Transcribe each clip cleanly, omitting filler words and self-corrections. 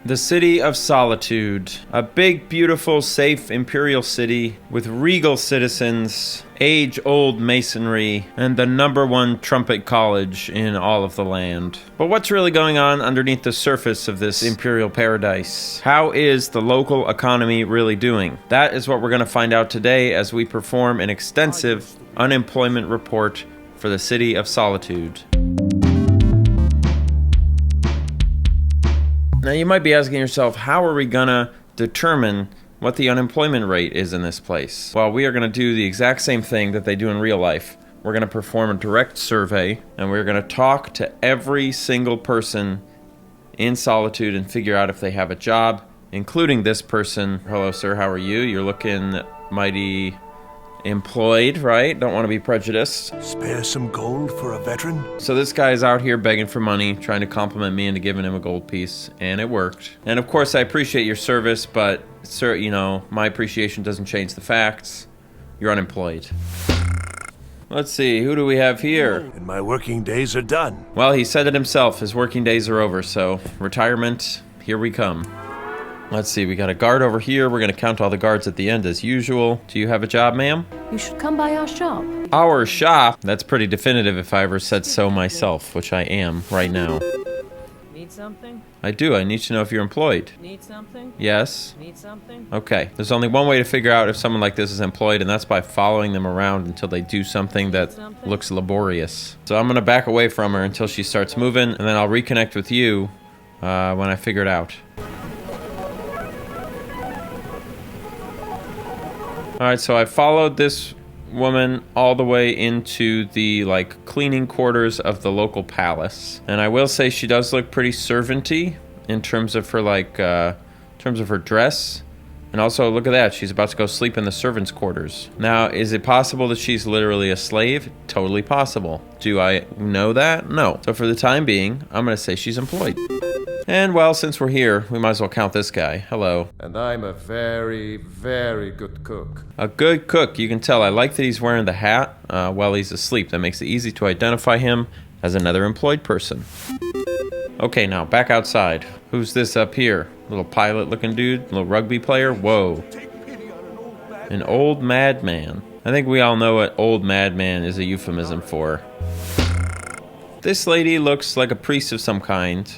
The city of Solitude. A big, beautiful, safe imperial city with regal citizens, age-old masonry, and the #1 trumpet college in all of the land. But what's really going on underneath the surface of this imperial paradise? How is the local economy really doing? That is what we're going to find out today as we perform an extensive unemployment report for the city of Solitude. Now you might be asking yourself, how are we gonna determine what the unemployment rate is in this place? Well, we are gonna do the exact same thing that they do in real life. We're gonna perform a direct survey, and we're gonna talk to every single person in Solitude and figure out if they have a job, including this person. Hello, sir, how are you? You're looking mighty employed, right? Don't want to be prejudiced. Spare some gold for a veteran? So this guy is out here begging for money, trying to compliment me into giving him a gold piece, and it worked. And of course, I appreciate your service, but sir, you know, my appreciation doesn't change the facts. You're unemployed. Let's see, who do we have here? And my working days are done. Well, he said it himself. His working days are over, so retirement, here we come. Let's see, we got a guard over here. We're going to count all the guards at the end as usual. Do you have a job, ma'am? You should come by our shop. Our shop? That's pretty definitive if I ever said so myself, which I am right now. Need something? I do. I need to know if you're employed. Need something? Yes? Need something? Okay. There's only one way to figure out if someone like this is employed, and that's by following them around until they do something that looks laborious. So I'm going to back away from her until she starts moving, and then I'll reconnect with you when I figure it out. Alright, so I followed this woman all the way into the, cleaning quarters of the local palace. And I will say she does look pretty servant-y in terms of her, her dress. And also, look at that, she's about to go sleep in the servants' quarters. Now, is it possible that she's literally a slave? Totally possible. Do I know that? No. So for the time being, I'm going to say she's employed. And, well, since we're here, we might as well count this guy. Hello. And I'm a very, very good cook. A good cook. You can tell. I like that he's wearing the hat while he's asleep. That makes it easy to identify him as another employed person. Okay, now, back outside. Who's this up here? Little pilot-looking dude? Little rugby player? Whoa. An old madman. I think we all know what old madman is a euphemism for. This lady looks like a priest of some kind.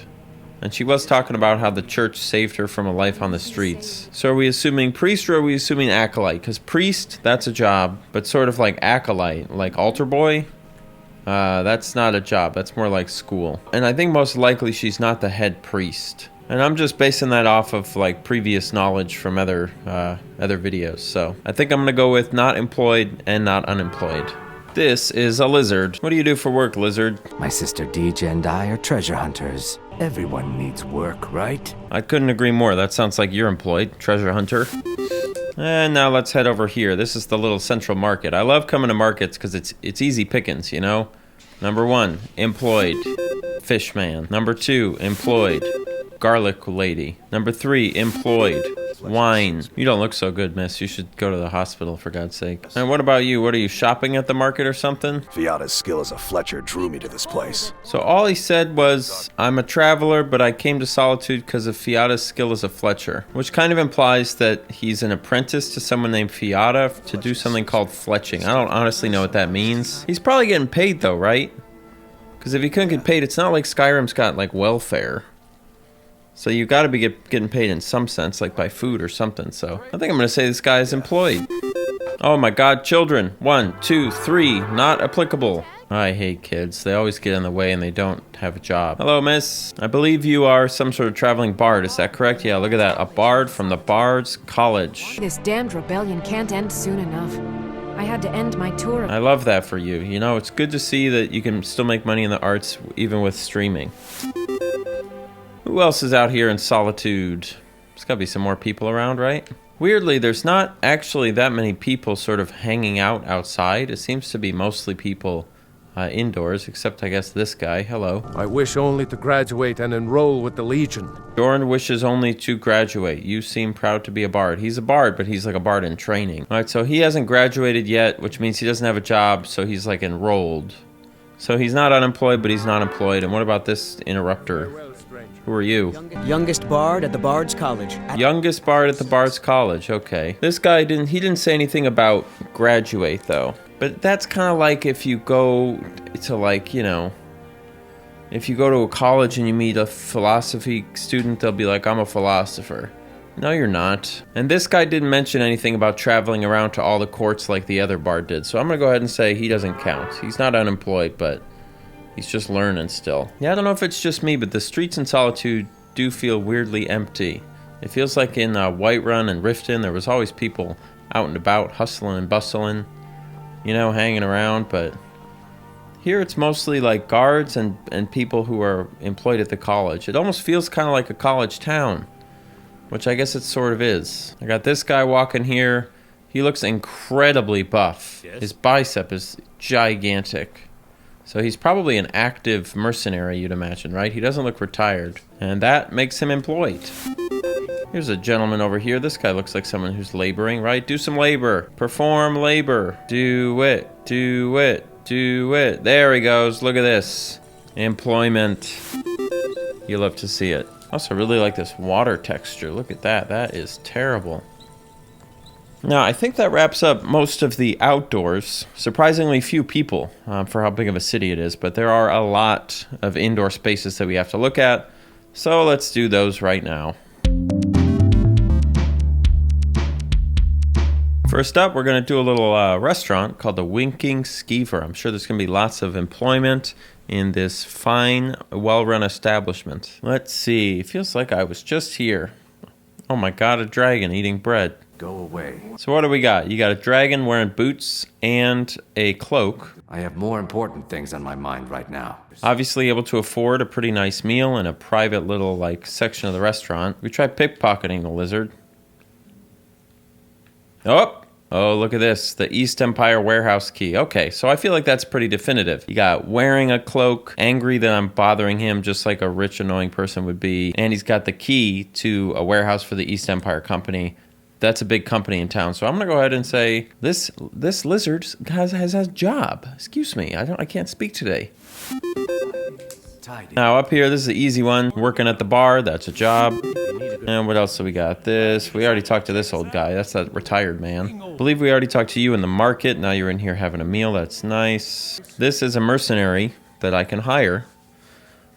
And she was talking about how the church saved her from a life on the streets. So are we assuming priest or are we assuming acolyte? Because priest, that's a job, but sort of like acolyte, like altar boy, that's not a job. That's more like school. And I think most likely she's not the head priest. And I'm just basing that off of previous knowledge from other videos. So I think I'm gonna go with not employed and not unemployed. This is a lizard. What do you do for work, lizard? My sister Deej and I are treasure hunters. Everyone needs work, right? I couldn't agree more. That sounds like you're employed, treasure hunter. And now let's head over here. This is the little central market. I love coming to markets because it's easy pickings, you know? Number 1, employed. Fish man. Number 2, employed. Garlic lady. Number 3, employed. Wine. You don't look so good, miss. You should go to the hospital, for God's sake. And what about you? What are you, shopping at the market or something? Fiata's skill as a Fletcher drew me to this place. So all he said was, I'm a traveler, but I came to Solitude because of Fiata's skill as a Fletcher. Which kind of implies that he's an apprentice to someone named Fiata to do something called fletching. I don't honestly know what that means. He's probably getting paid though, right? Because if he couldn't get paid, it's not like Skyrim's got welfare. So you got to be getting paid in some sense, like by food or something. So I think I'm going to say this guy is employed. Oh my God, children. 1, 2, 3, not applicable. I hate kids. They always get in the way and they don't have a job. Hello, miss. I believe you are some sort of traveling bard. Is that correct? Yeah, look at that. A bard from the Barts College. This damned rebellion can't end soon enough. I had to end my tour. I love that for you. You know, it's good to see that you can still make money in the arts even with streaming. Who else is out here in Solitude? There's gotta be some more people around, right? Weirdly, there's not actually that many people sort of hanging out outside. It seems to be mostly people indoors, except I guess this guy. Hello. I wish only to graduate and enroll with the Legion. Dorn wishes only to graduate. You seem proud to be a bard. He's a bard, but he's like a bard in training. All right, so he hasn't graduated yet, which means he doesn't have a job, so he's enrolled. So he's not unemployed, but he's not employed. And what about this interrupter? Farewell, stranger. Who are you? Youngest bard at the Bards College. Youngest bard at the Barts College. Okay. This guy didn't say anything about graduate though. But that's kind of like if you go to like, you know, if you go to a college and you meet a philosophy student, they'll be like, I'm a philosopher. No, you're not. And this guy didn't mention anything about traveling around to all the courts like the other bard did. So I'm going to go ahead and say he doesn't count. He's not unemployed, but he's just learning still. Yeah, I don't know if it's just me, but the streets in Solitude do feel weirdly empty. It feels like in Whiterun and Riften, there was always people out and about, hustling and bustling, you know, hanging around, but here it's mostly like guards and people who are employed at the college. It almost feels kind of like a college town, which I guess it sort of is. I got this guy walking here. He looks incredibly buff. Yes. His bicep is gigantic. So he's probably an active mercenary, you'd imagine, right? He doesn't look retired, and that makes him employed. Here's a gentleman over here. This guy looks like someone who's laboring, right? Do some labor. Perform labor. Do it. Do it. Do it. There he goes. Look at this. Employment. You love to see it. I also really like this water texture. Look at that. That is terrible. Now, I think that wraps up most of the outdoors. Surprisingly few people for how big of a city it is, but there are a lot of indoor spaces that we have to look at. So let's do those right now. First up, we're going to do a little restaurant called the Winking Skeever. I'm sure there's going to be lots of employment in this fine, well-run establishment. Let's see. It feels like I was just here. Oh my god, a dragon eating bread. Go away. So what do we got? You got a dragon wearing boots and a cloak. I have more important things on my mind right now. Obviously able to afford a pretty nice meal in a private little, like, section of the restaurant. We tried pickpocketing the lizard. Oh, look at this. The East Empire warehouse key. Okay, so I feel like that's pretty definitive. You got wearing a cloak, angry that I'm bothering him just like a rich, annoying person would be, and he's got the key to a warehouse for the East Empire Company. That's a big company in town. So I'm going to go ahead and say this lizard has a job. Excuse me. I can't speak today. Now up here, this is the easy one. Working at the bar, that's a job. And what else do we got? This. We already talked to this old guy. That's that retired man. I believe we already talked to you in the market. Now you're in here having a meal. That's nice. This is a mercenary that I can hire,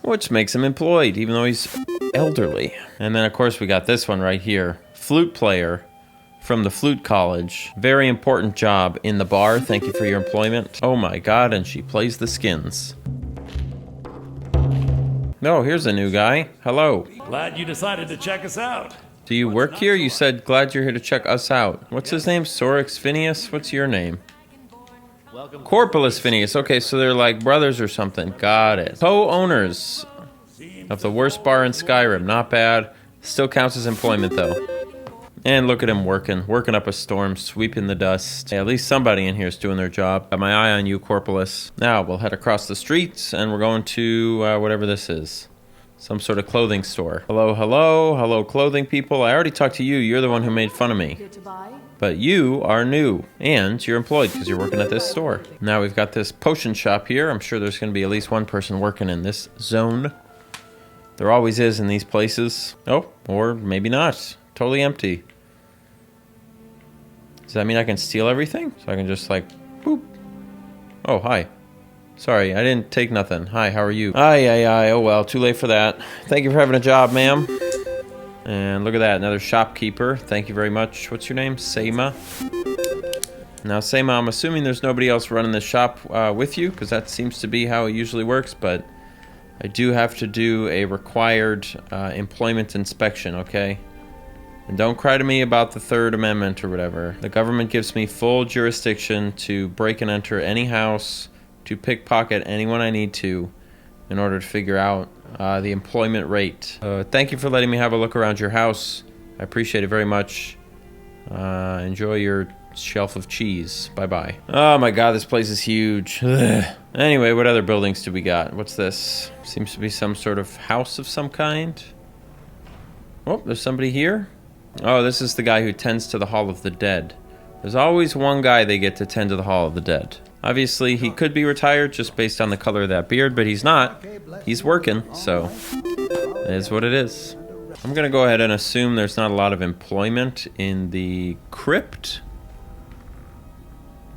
which makes him employed, even though he's elderly. And then, of course, we got this one right here. Flute player from the Flute College. Very important job in the bar. Thank you for your employment. Oh my god, and she plays the skins. No, here's a new guy. Hello. Glad you decided to check us out. Do you work here? You said glad you're here to check us out. What's his name? Sorix Phineas? What's your name? Corporis Phineas. Okay, so they're like brothers or something. Got it. Co-owners of the worst bar in Skyrim. Not bad. Still counts as employment though. And look at him working up a storm, sweeping the dust. Hey, at least somebody in here is doing their job. Got my eye on you, Corporis. Now, we'll head across the streets, and we're going to whatever this is. Some sort of clothing store. Hello, hello, hello, clothing people. I already talked to you. You're the one who made fun of me. But you are new, and you're employed because you're working at this store. Now we've got this potion shop here. I'm sure there's going to be at least one person working in this zone. There always is in these places. Oh, or maybe not. Totally empty. Does that mean I can steal everything? So I can just like, boop. Oh, hi. Sorry, I didn't take nothing. Hi, how are you? Aye. Oh well, too late for that. Thank you for having a job, ma'am. And look at that, another shopkeeper. Thank you very much. What's your name? Seima. Now, Seima, I'm assuming there's nobody else running the shop with you, because that seems to be how it usually works, but I do have to do a required employment inspection, okay? And don't cry to me about the Third Amendment or whatever. The government gives me full jurisdiction to break and enter any house, to pickpocket anyone I need to, in order to figure out the employment rate. Thank you for letting me have a look around your house. I appreciate it very much. Enjoy your shelf of cheese. Bye-bye. Oh my god, this place is huge. Ugh. Anyway, what other buildings do we got? What's this? Seems to be some sort of house of some kind. Oh, there's somebody here. Oh, this is the guy who tends to the Hall of the Dead. There's always one guy they get to tend to the Hall of the Dead. Obviously, he could be retired just based on the color of that beard, but he's not. He's working, so It is what it is. I'm gonna go ahead and assume there's not a lot of employment in the crypt.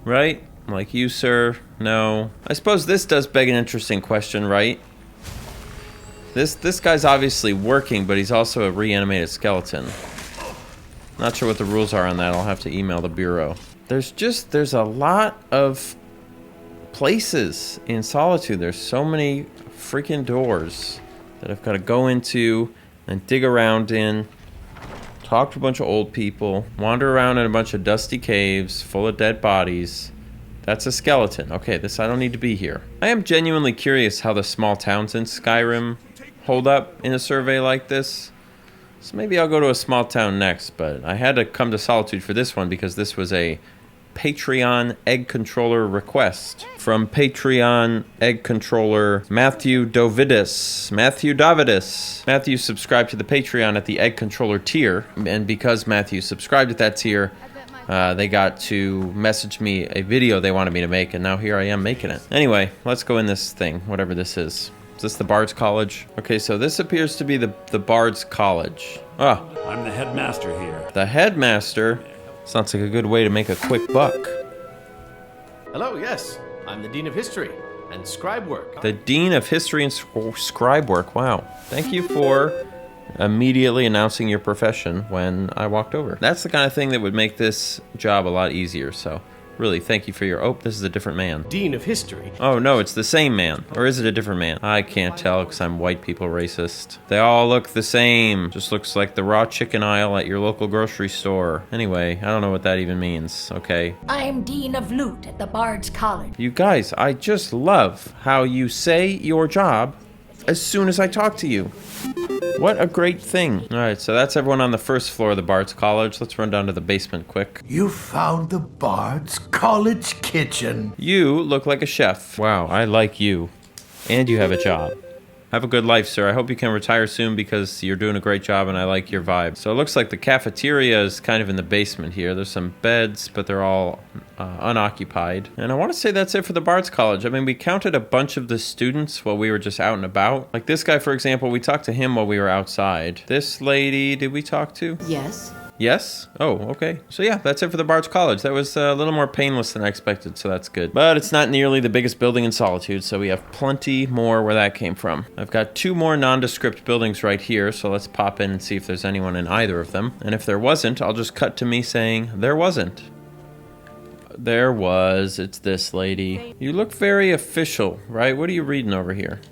Right? Like you, sir? No. I suppose this does beg an interesting question, right? This guy's obviously working, but he's also a reanimated skeleton. Not sure what the rules are on that. I'll have to email the bureau. There's a lot of places in Solitude. There's so many freaking doors that I've got to go into and dig around in, talk to a bunch of old people, wander around in a bunch of dusty caves full of dead bodies. That's a skeleton. Okay, I don't need to be here. I am genuinely curious how the small towns in Skyrim hold up in a survey like this. So maybe I'll go to a small town next, but I had to come to Solitude for this one because this was a Patreon egg controller request from Patreon egg controller Matthew Davidis. Matthew subscribed to the Patreon at the egg controller tier, and because Matthew subscribed at that tier, they got to message me a video they wanted me to make, and now here I am making it. Anyway, let's go in this thing, whatever this is. Is this the Barts College? Okay, so this appears to be the Barts College. Ah, I'm the headmaster here. the headmaster. Sounds like a good way to make a quick buck. Hello, yes. I'm the Dean of History and Scribe Work. The Dean of History and Scribe Work. Wow. Thank you for immediately announcing your profession when I walked over. That's the kind of thing that would make this job a lot easier, so really, thank you for your... Oh, this is a different man. Dean of History. Oh, no, it's the same man. Or is it a different man? I can't tell because I'm white people racist. They all look the same. Just looks like the raw chicken aisle at your local grocery store. Anyway, I don't know what that even means, okay? I'm Dean of Loot at the Bards College. You guys, I just love how you say your job as soon as I talk to you. What a great thing. All right, so that's everyone on the first floor of the Barts College. Let's run down to the basement quick. You found the Bards College kitchen. You look like a chef. Wow, I like you. And you have a job. Have a good life, sir. I hope you can retire soon because you're doing a great job and I like your vibe. So it looks like the cafeteria is kind of in the basement here. There's some beds, but they're all unoccupied. And I want to say that's it for the Barts College. I mean, we counted a bunch of the students while we were just out and about. Like this guy, for example, we talked to him while we were outside. This lady, did we talk to? Yes. Yes? Oh, okay. So yeah, that's it for the Barts College. That was a little more painless than I expected, so that's good. But it's not nearly the biggest building in Solitude, so we have plenty more where that came from. I've got 2 more nondescript buildings right here, so let's pop in and see if there's anyone in either of them. And if there wasn't, I'll just cut to me saying, there wasn't. There was. It's this lady. You look very official, right? What are you reading over here?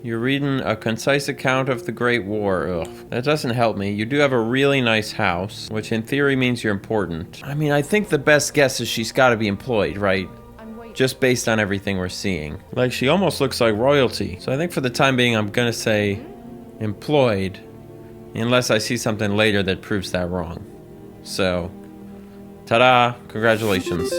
You're reading a concise account of the Great War. Ugh, that doesn't help me. You do have a really nice house, which in theory means you're important. I mean, I think the best guess is she's got to be employed, right? Just based on everything we're seeing. Like, she almost looks like royalty. So I think for the time being, I'm going to say employed, unless I see something later that proves that wrong. So, ta-da! Congratulations.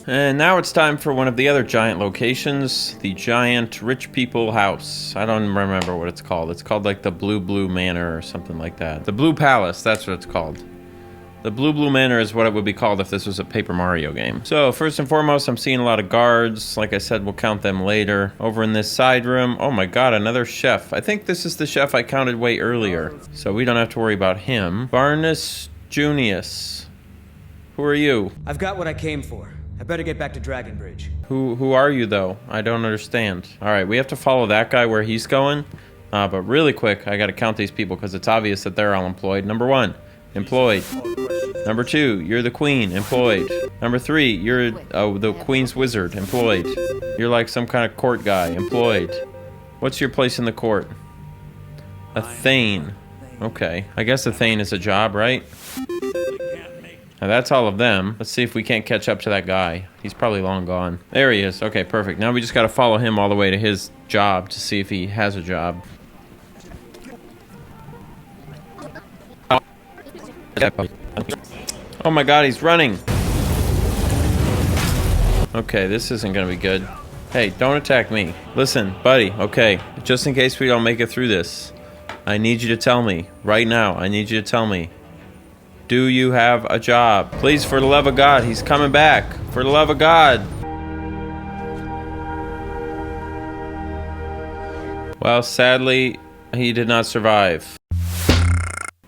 And now it's time for one of the other giant locations, the giant rich people house. I don't remember what it's called. It's called like the Blue Manor or something like that. The Blue Palace, that's what it's called. The Blue Manor is what it would be called if this was a Paper Mario game. So first and foremost, I'm seeing a lot of guards. Like I said, we'll count them later. Over in this side room, oh my god, another chef. I think this is the chef I counted way earlier, so we don't have to worry about him. Barnus Junius. Who are you? I've got what I came for. I better get back to Dragon Bridge. Who are you, though? I don't understand. All right, we have to follow that guy where he's going. But really quick, I got to count these people because it's obvious that they're all employed. Number 1, employed. Number 2, you're the queen, employed. Number 3, you're the queen's wizard, employed. You're like some kind of court guy, employed. What's your place in the court? A Thane. Okay, I guess a Thane is a job, right? Now that's all of them. Let's see if we can't catch up to that guy. He's probably long gone. There he is. Okay, perfect. Now we just gotta follow him all the way to his job to see if he has a job. Oh my god, he's running! Okay, this isn't gonna be good. Hey, don't attack me. Listen, buddy, okay, just in case we don't make it through this, I need you to tell me, right now, I need you to tell me. Do you have a job? Please, for the love of God, he's coming back. For the love of God. Well, sadly, he did not survive.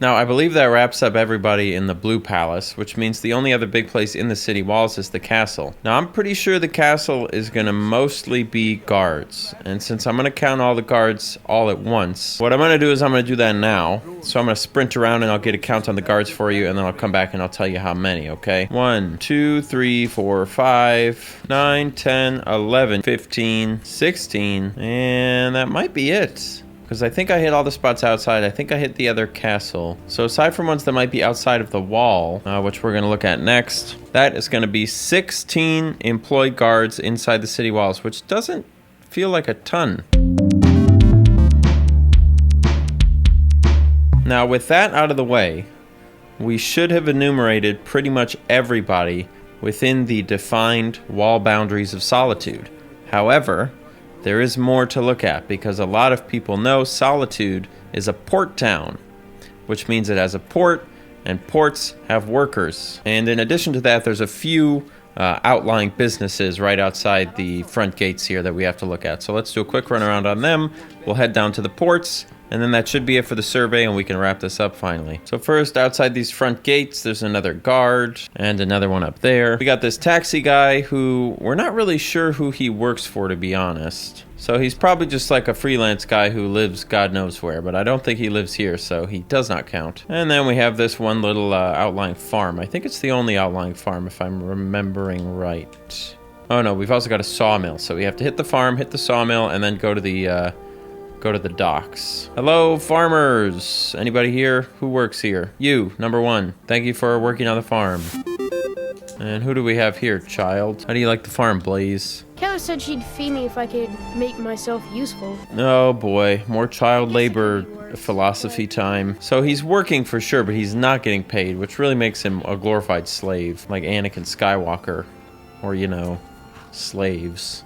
Now, I believe that wraps up everybody in the Blue Palace, which means the only other big place in the city walls is the castle. Now, I'm pretty sure the castle is going to mostly be guards. And since I'm going to count all the guards all at once, what I'm going to do is I'm going to do that now. So I'm going to sprint around and I'll get a count on the guards for you, and then I'll come back and I'll tell you how many, okay? 1, 2, 3, 4, 5, 9, 10, 11, 15, 16, and that might be it. Because I think I hit all the spots outside. I think I hit the other castle. So aside from ones that might be outside of the wall, which we're going to look at next, that is going to be 16 employed guards inside the city walls, which doesn't feel like a ton. Now, with that out of the way, we should have enumerated pretty much everybody within the defined wall boundaries of Solitude. However, there is more to look at, because a lot of people know Solitude is a port town, which means it has a port, and ports have workers. And in addition to that, there's a few outlying businesses right outside the front gates here that we have to look at. So let's do a quick run around on them. We'll head down to the ports, and then that should be it for the survey, and we can wrap this up finally. So first, outside these front gates, there's another guard and another one up there. We got this taxi guy who we're not really sure who he works for, to be honest. So he's probably just like a freelance guy who lives God knows where, but I don't think he lives here, so he does not count. And then we have this one little outlying farm. I think it's the only outlying farm, if I'm remembering right. Oh no, we've also got a sawmill, so we have to hit the farm, hit the sawmill, and then go to the docks. Hello, farmers. Anybody here? Who works here? You, number 1. Thank you for working on the farm. And who do we have here, child? How do you like the farm, Blaze? Kayla said she'd feed me if I could make myself useful. Oh boy, more child labor philosophy time. So he's working for sure, but he's not getting paid, which really makes him a glorified slave, like Anakin Skywalker, or, you know, slaves.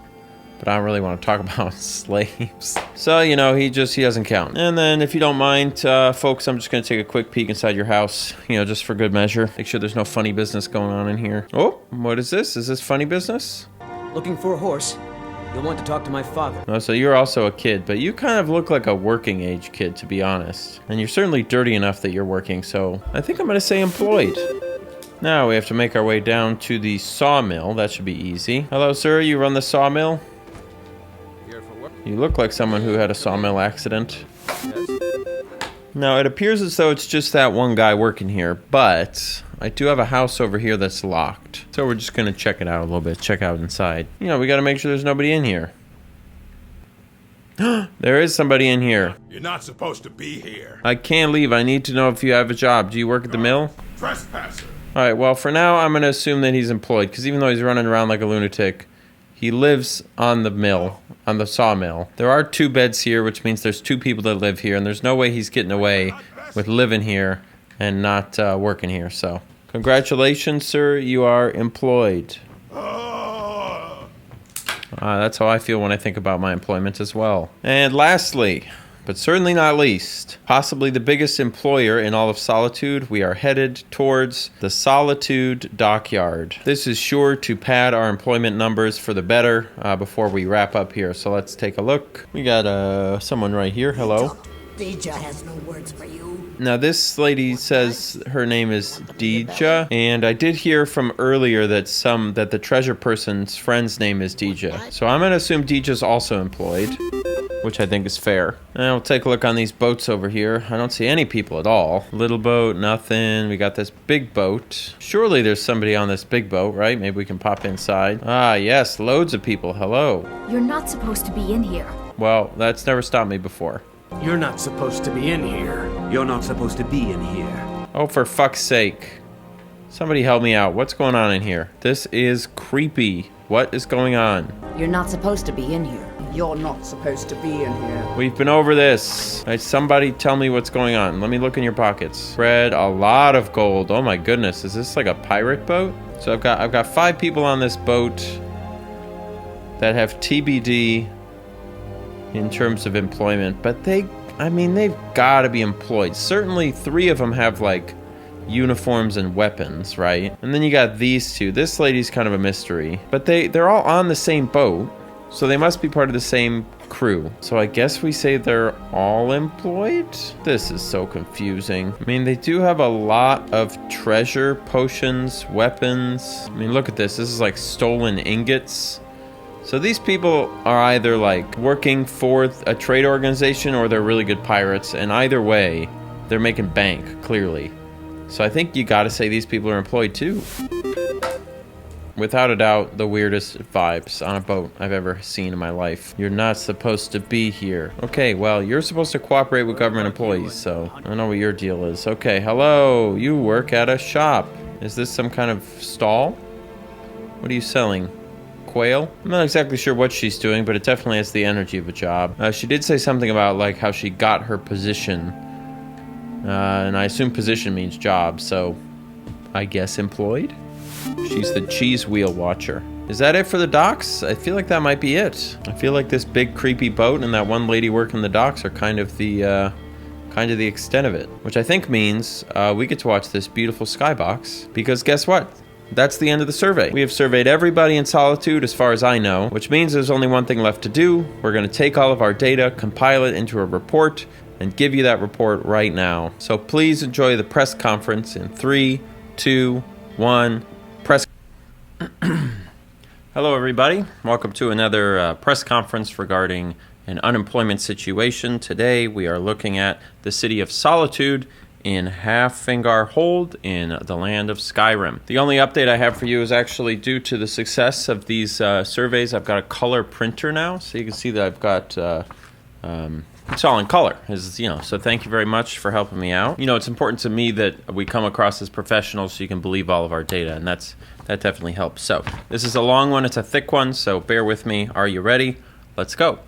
But I don't really want to talk about slaves. So, you know, he doesn't count. And then, if you don't mind, folks, I'm just going to take a quick peek inside your house, you know, just for good measure. Make sure there's no funny business going on in here. Oh, what is this? Is this funny business? Looking for a horse? You'll want to talk to my father. Oh, so you're also a kid, but you kind of look like a working age kid, to be honest. And you're certainly dirty enough that you're working, so I think I'm going to say employed. Now we have to make our way down to the sawmill. That should be easy. Hello, sir. You run the sawmill? You look like someone who had a sawmill accident. Now, it appears as though it's just that one guy working here, but I do have a house over here that's locked. So we're just going to check it out a little bit, check out inside. You know, we got to make sure there's nobody in here. There is somebody in here. You're not supposed to be here. I can't leave. I need to know if you have a job. Do you work at the mill? Trespasser. All right, well, for now, I'm going to assume that he's employed, because even though he's running around like a lunatic, he lives on the mill, on the sawmill. There are 2 beds here, which means there's 2 people that live here, and there's no way he's getting away with living here and not working here. So, congratulations, sir. You are employed. That's how I feel when I think about my employment as well. And lastly, but certainly not least, possibly the biggest employer in all of Solitude, we are headed towards the Solitude dockyard. This is sure to pad our employment numbers for the better before we wrap up here. So let's take a look. We got someone right here. Hello. Deja has no words for you. Now this lady says her name is Deja, and I did hear from earlier that the treasure person's friend's name is Deja. So I'm gonna assume Deja's also employed, which I think is fair. And we'll take a look on these boats over here. I don't see any people at all. Little boat, nothing. We got this big boat. Surely there's somebody on this big boat, right? Maybe we can pop inside. Ah, yes, loads of people. Hello. You're not supposed to be in here. Well, that's never stopped me before. You're not supposed to be in here. You're not supposed to be in here. Oh, for fuck's sake. Somebody help me out. What's going on in here? This is creepy. What is going on? You're not supposed to be in here. You're not supposed to be in here. We've been over this. All right, somebody tell me what's going on. Let me look in your pockets. Spread a lot of gold. Oh my goodness. Is this like a pirate boat? So I've got 5 people on this boat that have TBD in terms of employment, but they've got to be employed. Certainly 3 of them have like uniforms and weapons, right? And then you got these 2. This lady's kind of a mystery, but they're all on the same boat, so they must be part of the same crew. So I guess we say they're all employed? This is so confusing. I mean, they do have a lot of treasure, potions, weapons. I mean, look at this. This is like stolen ingots. So these people are either like working for a trade organization or they're really good pirates. And either way, they're making bank, clearly. So I think you gotta say these people are employed too. Without a doubt, the weirdest vibes on a boat I've ever seen in my life. You're not supposed to be here. Okay, well, you're supposed to cooperate with government employees, so I don't know what your deal is. Okay, hello, you work at a shop. Is this some kind of stall? What are you selling? Quail? I'm not exactly sure what she's doing, but it definitely has the energy of a job. She did say something about like how she got her position. And I assume position means job, so I guess employed? She's the cheese wheel watcher. Is that it for the docks? I feel like that might be it. I feel like this big creepy boat and that one lady working the docks are kind of the extent of it. Which I think means we get to watch this beautiful skybox. Because guess what? That's the end of the survey. We have surveyed everybody in Solitude as far as I know, which means there's only one thing left to do. We're going to take all of our data, compile it into a report, and give you that report right now. So please enjoy the press conference in 3, 2, 1, press. Hello everybody, welcome to another press conference regarding an unemployment situation. Today we are looking at the city of Solitude in Halffingar Hold in the land of Skyrim. The only update I have for you is actually due to the success of these surveys. I've got a color printer now, so you can see that I've got it's all in color, so thank you very much for helping me out. It's important to me that we come across as professionals so you can believe all of our data, and that definitely helps. So this is a long one, it's a thick one, so bear with me. Are you ready? Let's go.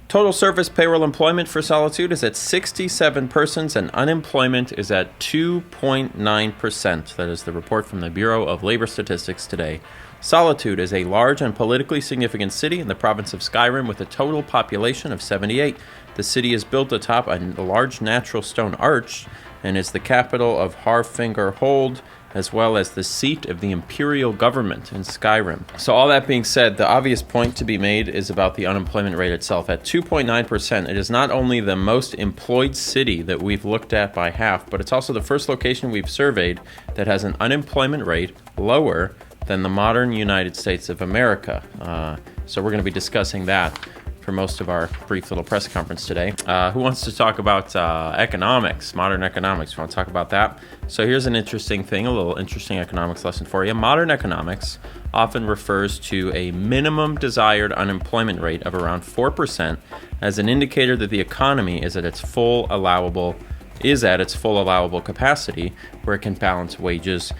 Total surface payroll employment for Solitude is at 67 persons and unemployment is at 2.9%. That is the report from the Bureau of Labor Statistics today. Solitude is a large and politically significant city in the province of Skyrim with a total population of 78. The city is built atop a large natural stone arch and is the capital of Halffingar Hold, as well as the seat of the imperial government in Skyrim. So all that being said, the obvious point to be made is about the unemployment rate itself. At 2.9%, it is not only the most employed city that we've looked at by half, but it's also the first location we've surveyed that has an unemployment rate lower than the modern United States of America. So we're going to be discussing that for most of our brief little press conference today. Who wants to talk about economics, modern economics? Want to talk about that? So here's an interesting thing, a little interesting economics lesson for you. Modern economics often refers to a minimum desired unemployment rate of around 4% as an indicator that the economy is at its full allowable capacity, where it can balance wages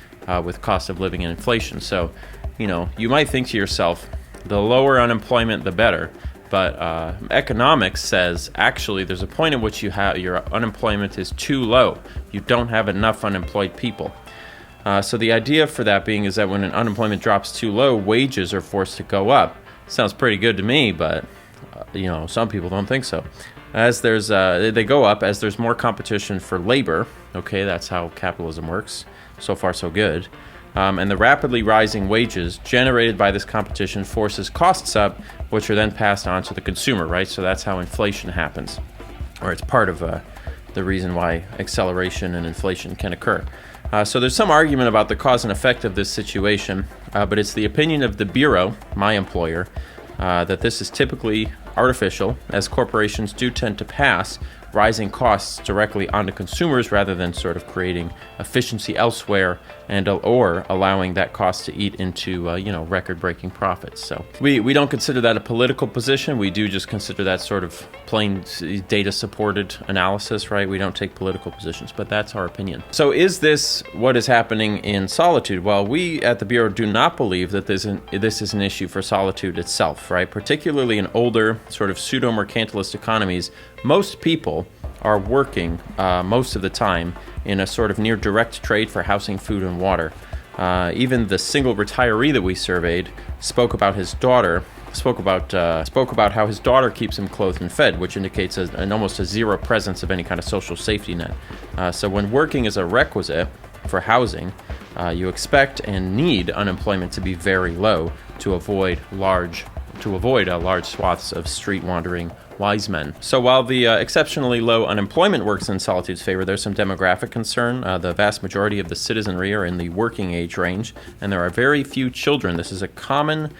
with cost of living and inflation. So, you might think to yourself, the lower unemployment, the better. But economics says actually there's a point at which your unemployment is too low. You don't have enough unemployed people. So the idea for that being is that when an unemployment drops too low, wages are forced to go up. Sounds pretty good to me, but some people don't think so. As they go up as there's more competition for labor. Okay, that's how capitalism works. So far, so good. And the rapidly rising wages generated by this competition forces costs up, which are then passed on to the consumer, right? So that's how inflation happens, or it's part of the reason why acceleration and inflation can occur. So there's some argument about the cause and effect of this situation, but it's the opinion of the Bureau, my employer, that this is typically artificial, as corporations do tend to pass rising costs directly onto consumers rather than sort of creating efficiency elsewhere or allowing that cost to eat into record-breaking profits. So we don't consider that a political position. We do just consider that sort of plain data-supported analysis, right? We don't take political positions, but that's our opinion. So is this what is happening in Solitude? Well, we at the Bureau do not believe that this is an issue for Solitude itself, right? Particularly in older sort of pseudo-mercantilist economies, most people are working most of the time in a sort of near direct trade for housing, food, and water. Even the single retiree that we surveyed spoke about how his daughter keeps him clothed and fed, which indicates an almost a zero presence of any kind of social safety net. So when working is a requisite for housing, you expect and need unemployment to be very low to avoid large to avoid large swaths of street wandering wise men. So while the exceptionally low unemployment works in Solitude's favor, there's some demographic concern. The vast majority of the citizenry are in the working age range, and there are very few children. This is a common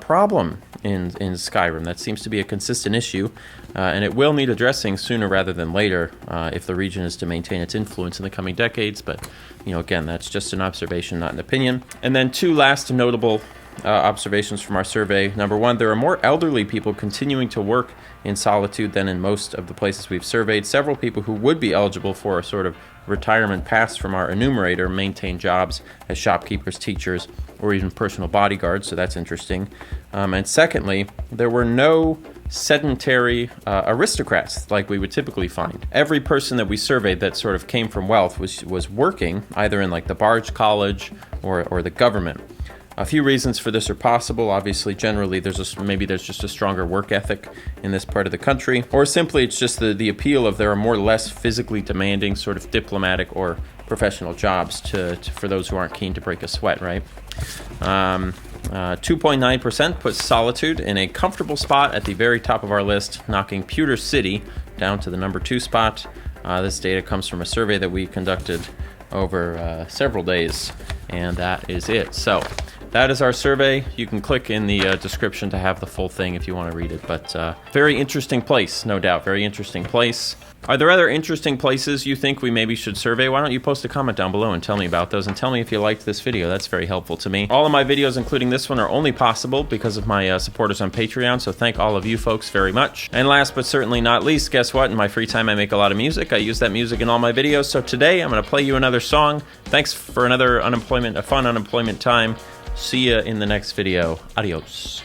problem in Skyrim. That seems to be a consistent issue, and it will need addressing sooner rather than later if the region is to maintain its influence in the coming decades. But, again, that's just an observation, not an opinion. And then two last notable observations from our survey. Number one, there are more elderly people continuing to work in Solitude than in most of the places we've surveyed. Several people who would be eligible for a sort of retirement pass from our enumerator maintain jobs as shopkeepers, teachers, or even personal bodyguards, so that's interesting. And secondly, there were no sedentary aristocrats like we would typically find. Every person that we surveyed that sort of came from wealth was working either in like the Barts College or the government. A few reasons for this are possible. Obviously, generally, maybe there's just a stronger work ethic in this part of the country, or simply it's just the appeal of there are more or less physically demanding sort of diplomatic or professional jobs for those who aren't keen to break a sweat, right? 2.9% puts Solitude in a comfortable spot at the very top of our list, knocking Pewter City down to the number 2 spot. This data comes from a survey that we conducted over several days, and that is it. So that is our survey. You can click in the description to have the full thing if you want to read it. But very interesting place, no doubt. Very interesting place. Are there other interesting places you think we maybe should survey? Why don't you post a comment down below and tell me about those, and tell me if you liked this video. That's very helpful to me. All of my videos, including this one, are only possible because of my supporters on Patreon, so thank all of you folks very much. And last but certainly not least, guess what? In my free time, I make a lot of music. I use that music in all my videos, so today I'm going to play you another song. Thanks for another fun unemployment time. See ya in the next video. Adios.